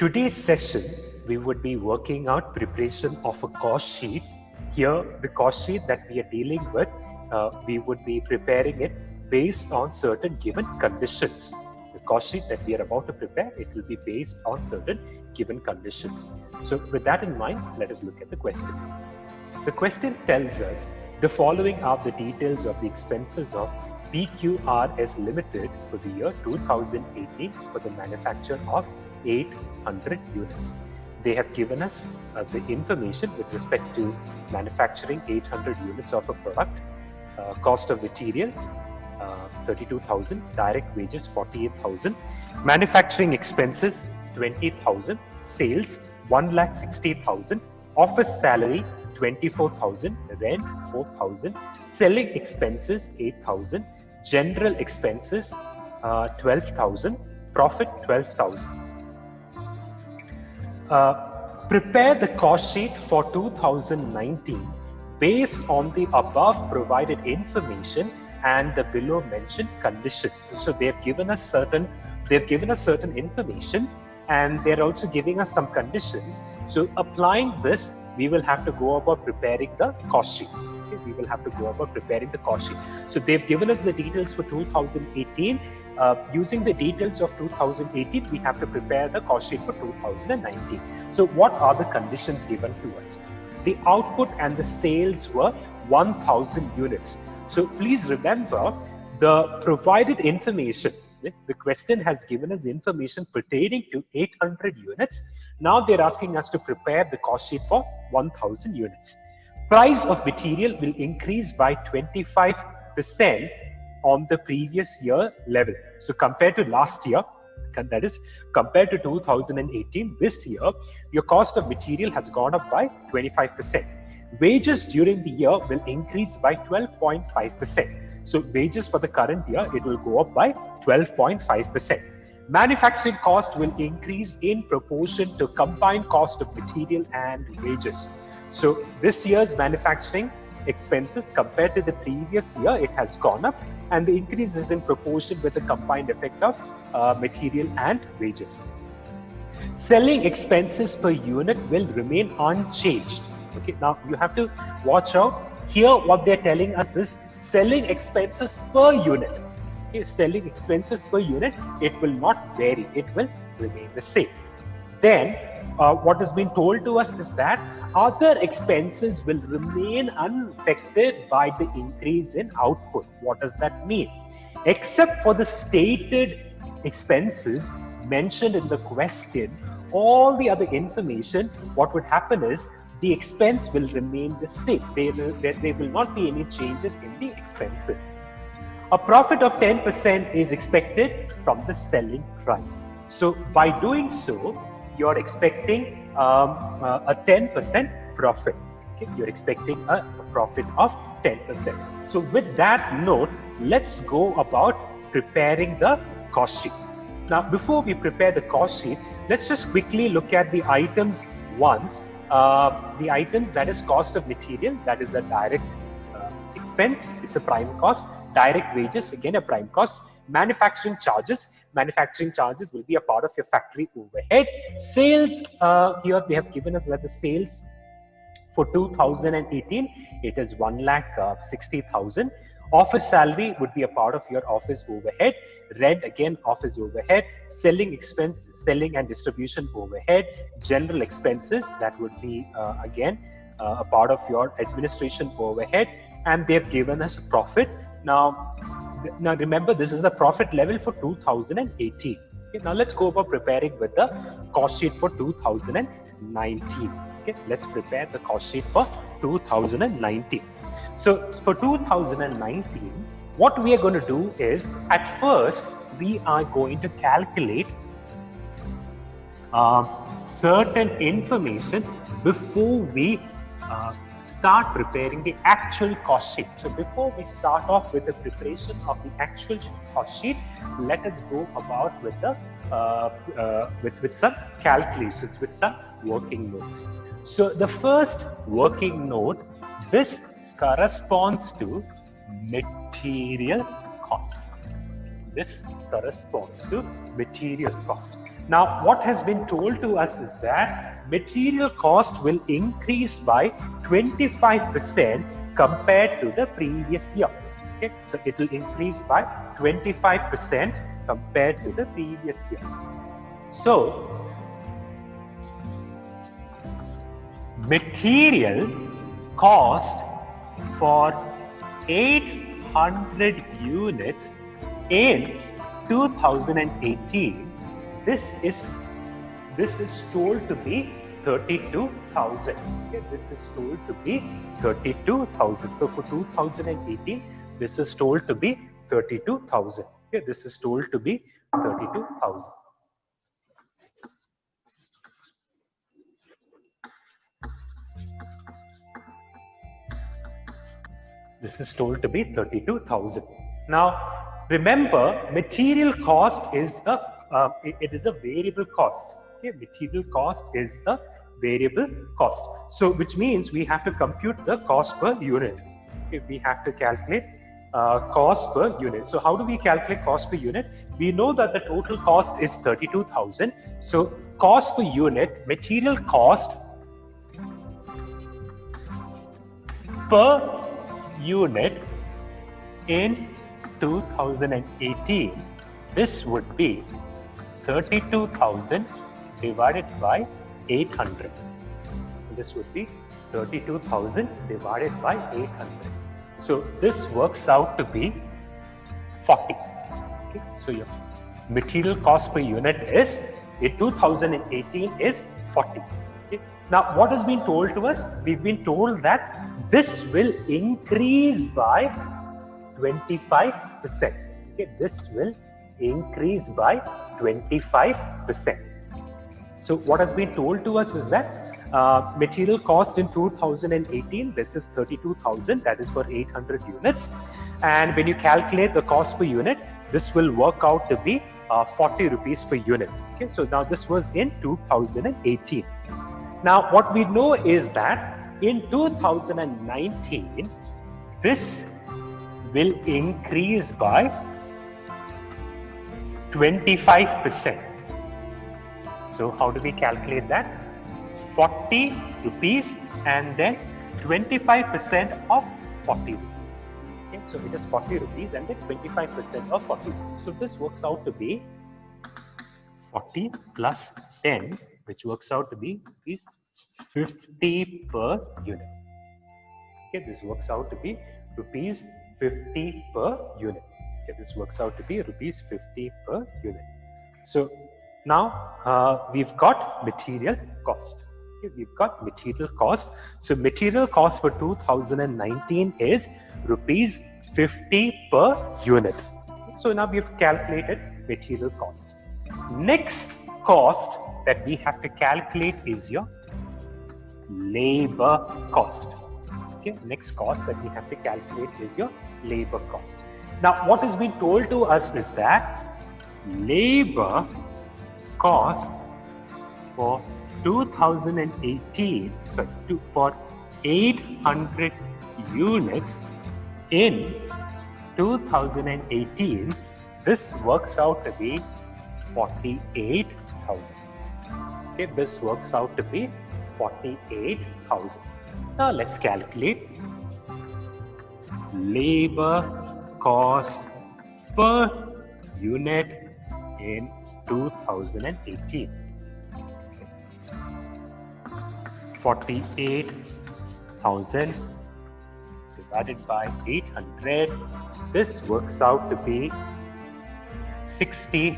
Today's session, we would be working out preparation of a cost sheet. Here, the cost sheet that we are dealing with, we would be preparing it based on certain given conditions. The cost sheet that we are about to prepare, it will be based on certain given conditions. So with that in mind, let us look at the question. The question tells us, the following are the details of the expenses of PQRS Limited for the year 2018 for the manufacture of 800 units. They have given us the information with respect to manufacturing 800 units of a product, cost of material 32,000, direct wages 48,000, manufacturing expenses 20,000, sales 1,60,000, office salary 24,000, rent 4,000, selling expenses 8,000, general expenses 12,000, profit 12,000. Prepare the cost sheet for 2019 based on the above provided information and the below mentioned conditions. So they've given us certain information, and they're also giving us some conditions. So applying this, we will have to go about preparing the cost sheet. Okay, we will have to go about preparing the cost sheet. So they've given us the details for 2018. Using the details of 2018, we have to prepare the cost sheet for 2019. So what are the conditions given to us? The output and the sales were 1,000 units. So please remember the provided information. The question has given us information pertaining to 800 units. Now they're asking us to prepare the cost sheet for 1,000 units. Price of material will increase by 25% on the previous year level. So compared to last year, that is compared to 2018, this year, your cost of material has gone up by 25%. Wages during the year will increase by 12.5%. So wages for the current year, it will go up by 12.5%. Manufacturing cost will increase in proportion to combined cost of material and wages. So this year's manufacturing expenses compared to the previous year, it has gone up, and the increase is in proportion with the combined effect of material and wages. Selling expenses per unit will remain unchanged. Okay, now you have to watch out. Here what they're telling us is selling expenses per unit. Okay, selling expenses per unit, it will not vary, it will remain the same. Then what has been told to us is that other expenses will remain unaffected by the increase in output. What does that mean? Except for the stated expenses mentioned in the question, all the other information, what would happen is the expense will remain the same. There will not be any changes in the expenses. A profit of 10% is expected from the selling price. So by doing so, you're expecting a 10% profit. Okay? You're expecting a profit of 10%. So with that note, let's go about preparing the cost sheet. Now, before we prepare the cost sheet, let's just quickly look at the items once. The items, that is cost of material, that is a direct expense, it's a prime cost. Direct wages, again a prime cost. Manufacturing charges will be a part of your factory overhead. Sales, here they have given us that the sales for 2018, it is 1,60,000. Office salary would be a part of your office overhead. Rent, again office overhead. Selling expense, selling and distribution overhead. General expenses, that would be again a part of your administration overhead. And they've given us profit. Now remember, this is the profit level for 2018. Okay, now let's go about preparing with the cost sheet for 2019. Okay, let's prepare the cost sheet for 2019. So for 2019, what we are going to do is, at first, we are going to calculate certain information before we start preparing the actual cost sheet. So before we start off with the preparation of the actual cost sheet, let us go about with the with some calculations, with some working notes. So the first working note, this corresponds to material costs. This corresponds to material cost. Now, what has been told to us is that material cost will increase by 25% compared to the previous year. Okay, so it will increase by 25% compared to the previous year. So, material cost for 800 units in 2018, this is told to be 32,000. Okay, this is told to be 32,000. So for 2018, this is told to be 32,000. Okay, this is told to be 32,000. This is told to be 32,000. Now, remember, material cost is it is a variable cost. Okay, material cost is a variable cost. So, which means we have to compute the cost per unit. Okay, we have to calculate cost per unit. So, how do we calculate cost per unit? We know that the total cost is 32,000. So, cost per unit, material cost per unit in 2018, this would be 32,000 divided by 800. This would be 32,000 divided by 800. So this works out to be 40. Okay, so your material cost per unit is in 2018 is 40. Okay. Now, what has been told to us? We've been told that this will increase by 25%. Okay, this will increase by 25%. So what has been told to us is that material cost in 2018, this is 32,000, that is for 800 units. And when you calculate the cost per unit, this will work out to be 40 rupees per unit. Okay, so now this was in 2018. Now what we know is that in 2019, this will increase by 25%. So how do we calculate that? 40 rupees and then 25% of 40 rupees. Okay, so it is 40 rupees and then 25% of 40 rupees. So this works out to be 40 plus 10, which works out to be is 50 per unit. Okay, this works out to be rupees 50 per unit. Okay, this works out to be rupees 50 per unit. So now we've got material cost. Okay, we've got material cost. So material cost for 2019 is rupees 50 per unit. So now we've calculated material cost. Next cost that we have to calculate is your labor cost. Okay, next cost that we have to calculate is your labor cost. Now, what has been told to us is that labor cost for 2018, for 800 units in 2018, this works out to be 48,000. Okay, this works out to be 48,000. Now let's calculate labor cost per unit in 2018. 48,000 divided by 800. This works out to be 60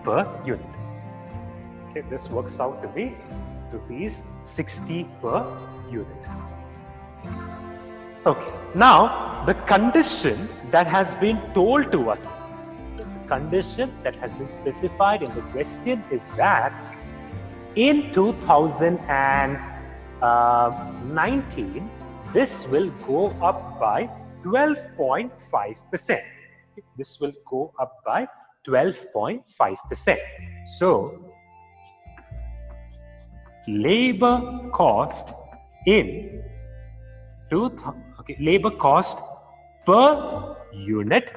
per unit. Okay, this works out to be rupees 60 per unit. Okay, now the condition that has been told to us, the condition that has been specified in the question is that in 2019, this will go up by 12.5%. This will go up by 12.5%. So, labor cost in labor cost per unit,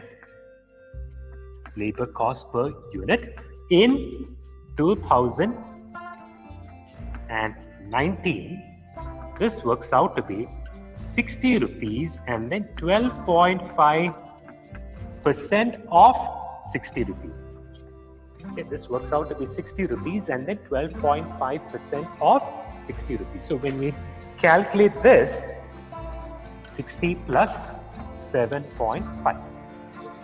labor cost per unit in 2019, this works out to be 60 rupees and then 12.5% of 60 rupees. Okay, this works out to be 60 rupees and then 12.5% of 60 rupees. So when we calculate this, 60 plus 7.5,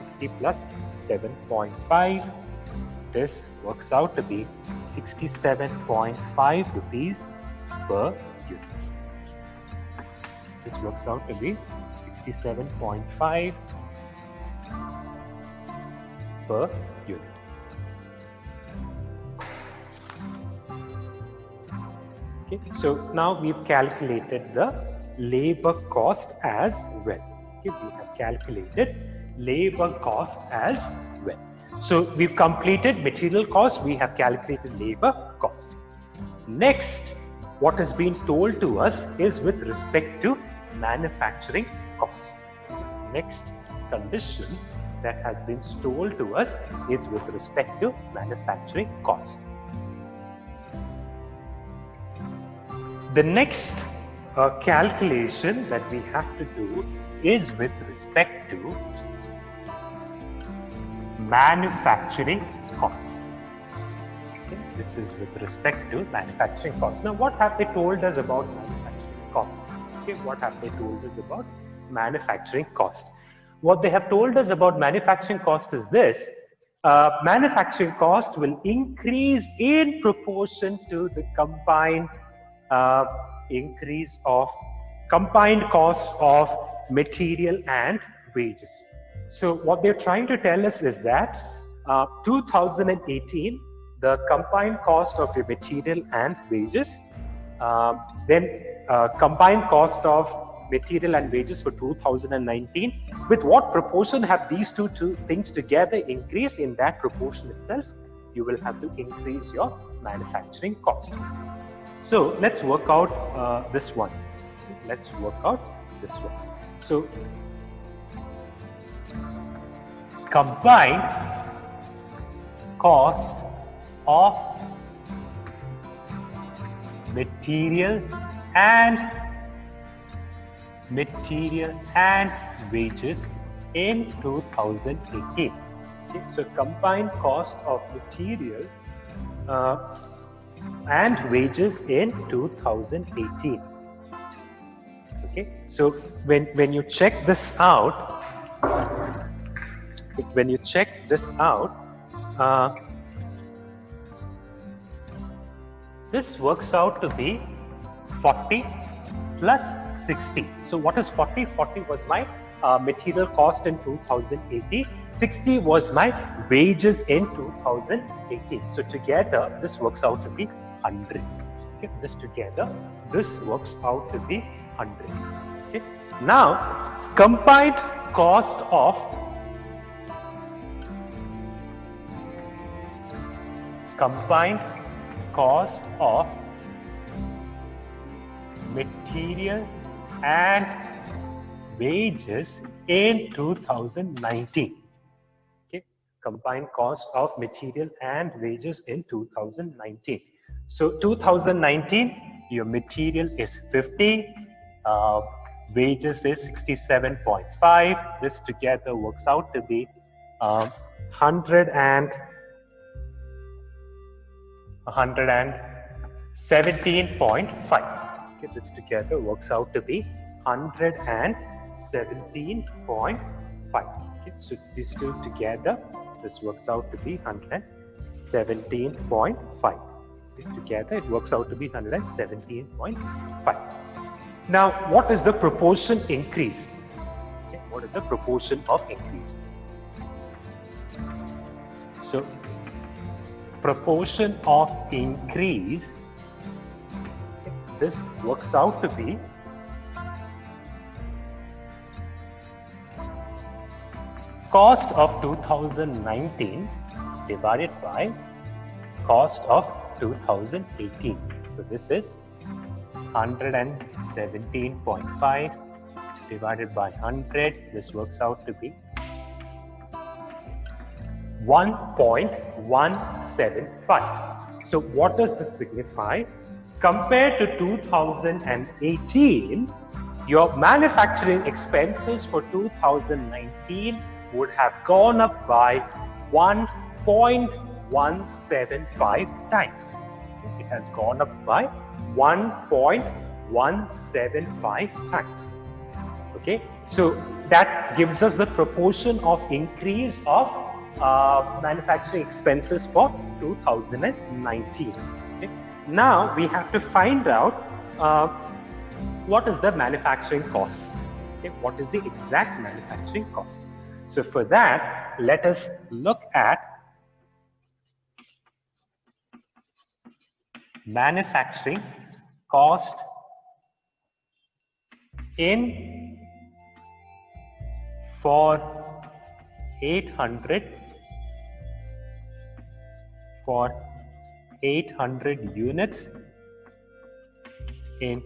60 plus 7.5, this works out to be 67.5 rupees per unit. This works out to be 67.5 per unit. Okay, so now we've calculated the labor cost as well. Okay, we have calculated labor cost as well. So we've completed material cost, we have calculated labor cost. Next, what has been told to us is with respect to manufacturing cost. Next condition that has been told to us is with respect to manufacturing cost. The next calculation that we have to do is with respect to manufacturing cost. Okay, this is with respect to manufacturing cost. Now, what have they told us about manufacturing cost? Okay, what have they told us about manufacturing cost? What they have told us about manufacturing cost is this: manufacturing cost will increase in proportion to the combined increase of combined cost of material and wages. So what they're trying to tell us is that 2018, the combined cost of your material and wages, then combined cost of material and wages for 2019, with what proportion have these two things together increased? In that proportion itself, you will have to increase your manufacturing cost. So let's work out this one. Let's work out this one. So combined cost of material and wages in 2018. Okay, so combined cost of material and wages in 2018. Okay, so when you check this out, this works out to be 40 plus 60. So what is 40? 40 was my material cost in 2018. 60 was my wages in 2018. So together, this works out to be 100. Okay, this works out to be 100. Okay. Now, combined cost of material and wages in 2019. Okay, combined cost of material and wages in 2019. So 2019, your material is 50, wages is 67.5. This together works out to be 117.5. Okay, this together works out to be 117.5. Okay, so these two together, this works out to be 117.5. Together, it works out to be 117.5. Now, what is the proportion increase? Okay, what is the proportion of increase? So, proportion of increase, okay, this works out to be cost of 2019 divided by cost of 2018. So this is 117.5 divided by 100. This works out to be 1.175. So what does this signify? Compared to 2018, your manufacturing expenses for 2019 would have gone up by 1.175 times. It has gone up by 1.175 times. Okay, so that gives us the proportion of increase of manufacturing expenses for 2019. Okay? Now we have to find out what is the manufacturing cost. Okay? What is the exact manufacturing cost? So for that, let us look at manufacturing cost in for 800 units in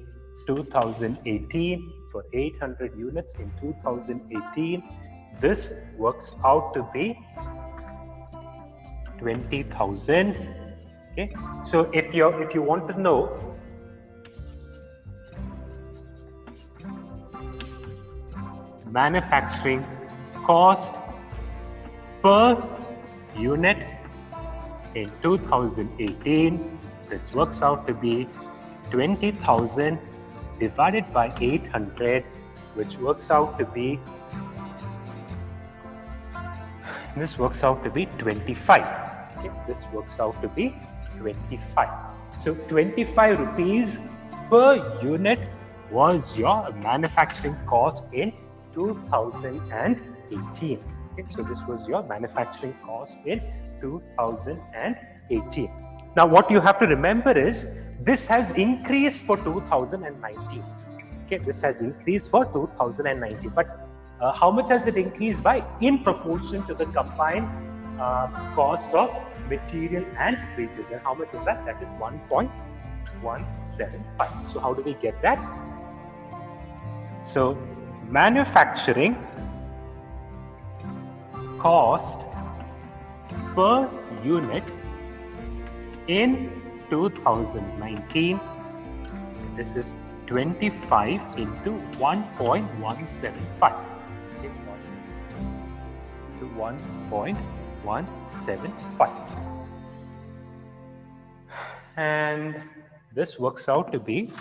2018. For 800 units in 2018, this works out to be 20,000. Okay, so if you want to know manufacturing cost per unit in 2018, this works out to be 20,000 divided by 800, which works out to be, this works out to be 25. Okay, this works out to be 25. So 25 rupees per unit was your manufacturing cost in 2018. Okay, so this was your manufacturing cost in 2018. Now what you have to remember is this has increased for 2019. Okay, this has increased for 2019, but how much has it increased by? In proportion to the combined cost of material and wages. And how much is that? That is 1.175. So how do we get that? So manufacturing cost per unit in 2019, this is 25 into 1.175. To 1.175, and this works out to be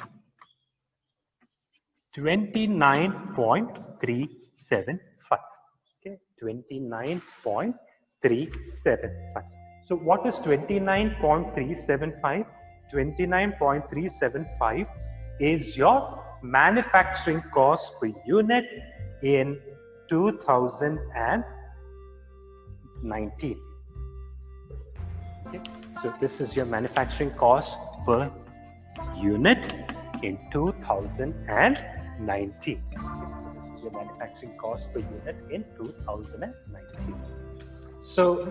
29.375. Okay, 29.375. So what is 29.375? 29.375 is your manufacturing cost per unit in 2019. Okay, so this is your manufacturing cost per unit in 2019. Okay, so this is your manufacturing cost per unit in 2019. So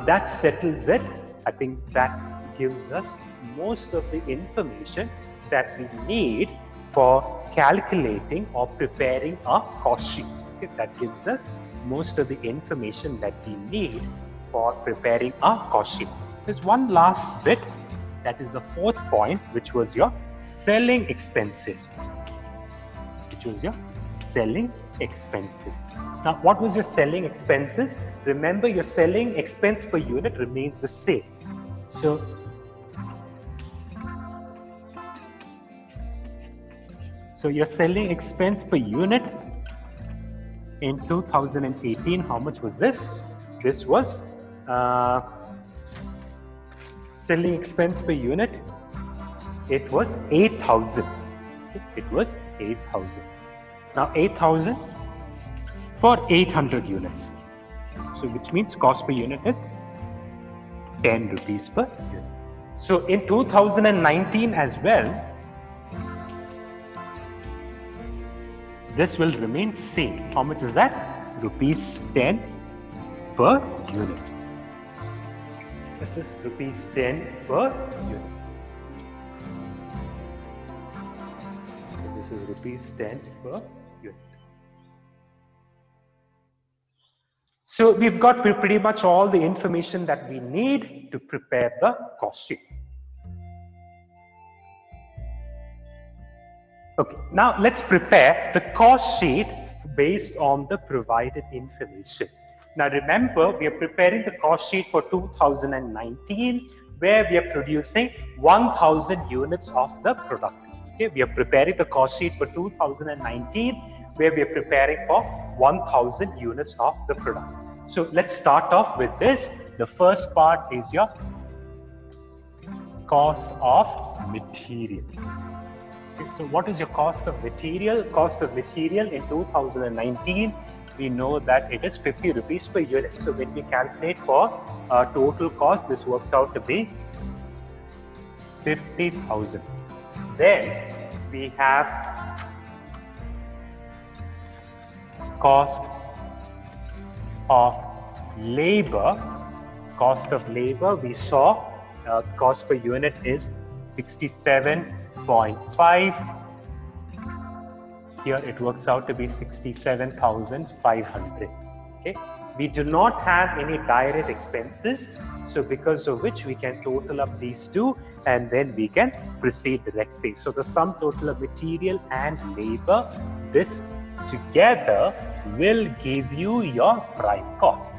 that settles it. I think that gives us most of the information that we need for calculating or preparing a cost sheet. Okay, that gives us most of the information that we need for preparing a cost sheet. There's one last bit, that is the fourth point, which was your selling expenses. Now, what was your selling expenses? Remember, your selling expense per unit remains the same. So your selling expense per unit in 2018, how much was this? This was selling expense per unit. It was 8,000. It was 8,000. Now 8,000 for 800 units. So which means cost per unit is 10 rupees per unit. So in 2019 as well, this will remain same. How much is that? Rupees 10 per unit. This is rupees 10 per unit. So this is rupees 10 per unit. So we've got pretty much all the information that we need to prepare the cost sheet. Okay, now let's prepare the cost sheet based on the provided information. Now remember, we are preparing the cost sheet for 2019, where we are producing 1,000 units of the product. Okay, we are preparing the cost sheet for 2019, where we are preparing for 1,000 units of the product. So let's start off with this. The first part is your cost of material. So what is your cost of material? Cost of material in 2019, we know that it is 50 rupees per unit. So when we calculate for total cost, this works out to be 50,000. Then we have cost of labor. Cost of labor, we saw cost per unit is 67.5. Here it works out to be 67,500. Okay, we do not have any direct expenses, so because of which we can total up these two and then we can proceed directly. So the sum total of material and labor, this together will give you your prime cost.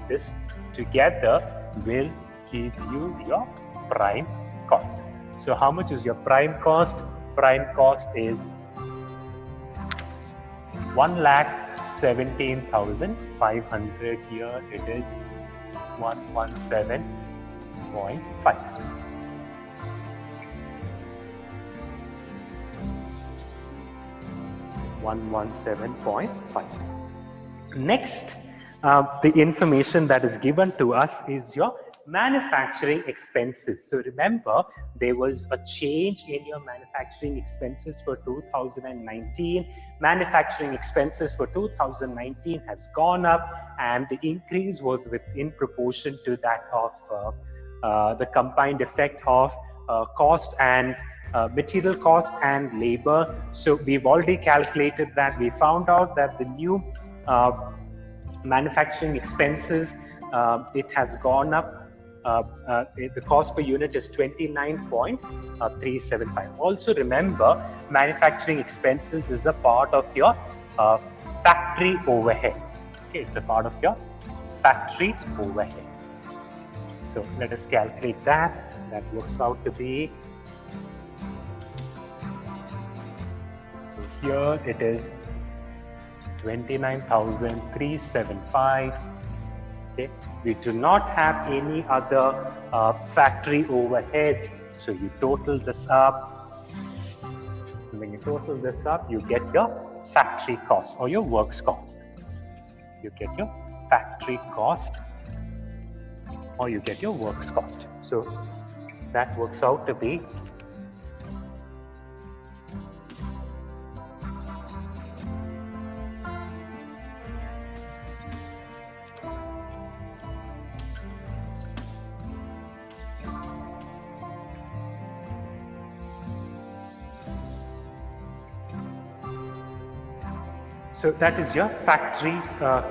This together will give you your prime cost. So how much is your prime cost? Prime cost is 1,17,500. Here it is 117.5. 117.5. Next, the information that is given to us is your manufacturing expenses. So remember, there was a change in your manufacturing expenses for 2019. Manufacturing expenses for 2019 has gone up, and the increase was in proportion to that of the combined effect of cost and material cost and labor. So we've already calculated that. We found out that the new manufacturing expenses, it has gone up. The cost per unit is 29.375. Also remember, manufacturing expenses is a part of your factory overhead. Okay, it's a part of your factory overhead. So let us calculate that. That works out to be, so here it is 29,375. Okay, we do not have any other factory overheads, so you total this up. When you total this up, you get your factory cost or your works cost. You get your factory cost or you get your works cost. So that works out to be So that is your factory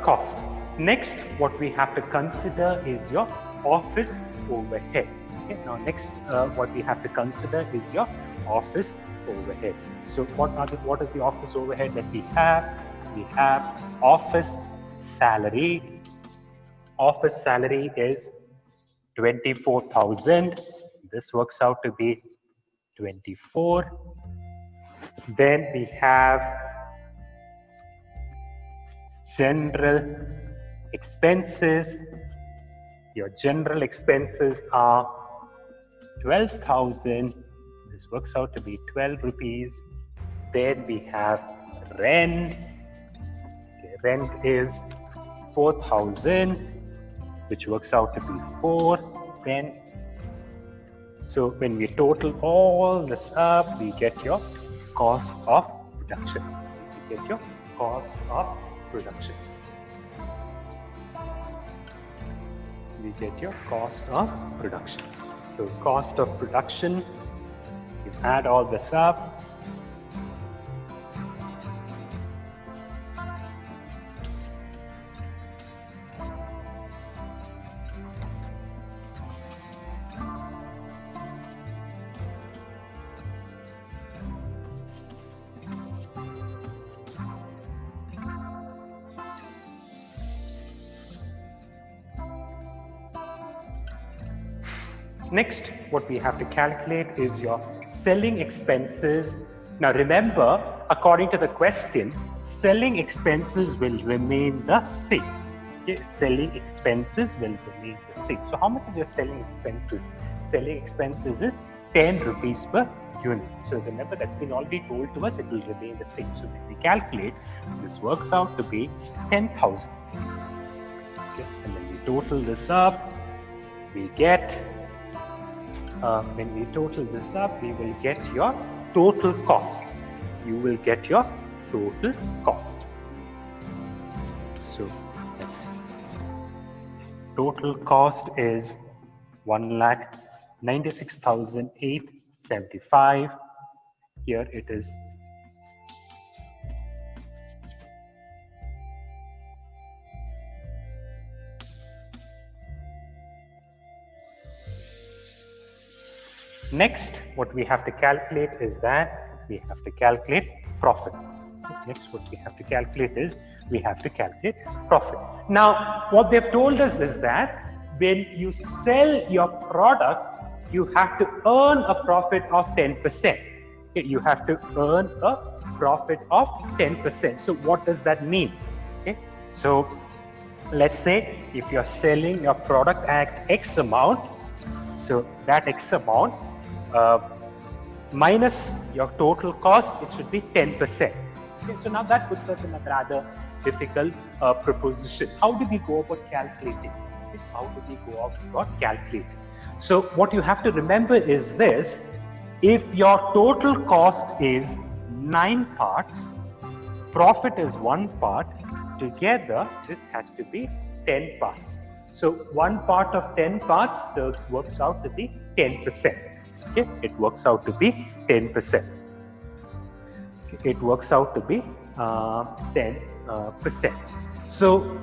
cost. Next, what we have to consider is your office overhead. Okay, now next, what we have to consider is your office overhead. So what is the office overhead that we have? We have office salary. Office salary is 24,000. This works out to be 24. Then we have general expenses. Your general expenses are 12,000. This works out to be 12 rupees. Then we have rent. Okay, rent is 4,000, which works out to be 4. Then, so when we total all this up, we get your cost of production. We get your cost of production. We get your cost of production. So cost of production, you add all this up. Next, what we have to calculate is your selling expenses. Now remember, according to the question, selling expenses will remain the same. Okay, selling expenses will remain the same. So how much is your selling expenses? Selling expenses is 10 rupees per unit. So remember, that's been already told to us, it will remain the same. So when we calculate, this works out to be 10,000. Okay, and when we total this up, we get, when we total this up, we will get your total cost. You will get your total cost. So let's see. Total cost is 1,96,875. Here it is. Next, what we have to calculate is that we have to calculate profit. Next, what we have to calculate is we have to calculate profit. Now, what they've told us is that when you sell your product, you have to earn a profit of 10%. Okay, you have to earn a profit of 10%. So what does that mean? Okay, so let's say if you're selling your product at X amount, so that X amount minus your total cost, it should be 10%. Okay, so now that puts us in a rather difficult proposition. How do we go about calculating? Okay, how do we go about calculating? So what you have to remember is this: if your total cost is 9 parts, profit is 1 part, together this has to be 10 parts. So 1 part of 10 parts works out to be 10%. Okay, it works out to be 10%. Okay, it works out to be 10%. So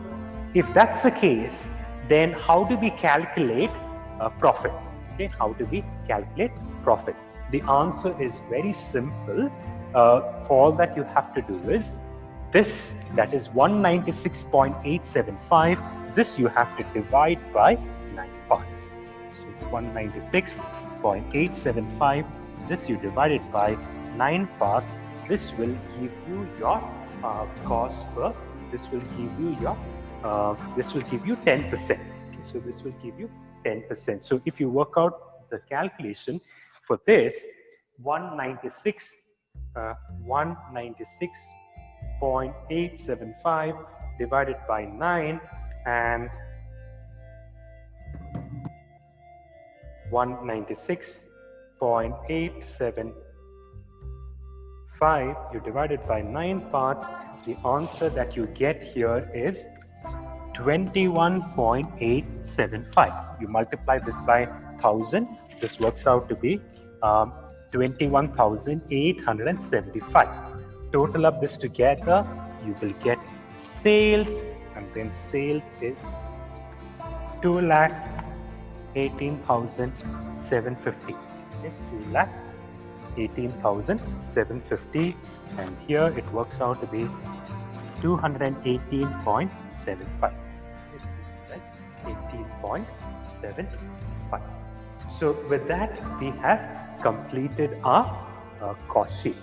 if that's the case, then how do we calculate profit? Okay, how do we calculate profit? The answer is very simple. All that you have to do is this, that is 196.875. This you have to divide by 9 parts. So 196.875. This you divide it by 9 parts. This will give you your cost per. This will give you your. This will give you 10%. Okay, so this will give you 10%. So if you work out the calculation for this, 196.875 divided by 9 and 196.875 you divide it by 9 parts, the answer that you get here is 21.875. You multiply this by 1000, this works out to be 21,875. Total up this together, you will get sales, and then sales is 2,18,750. Okay, 2,18,750, and here it works out to be 218.75. 18.75. So with that, we have completed our cost sheet.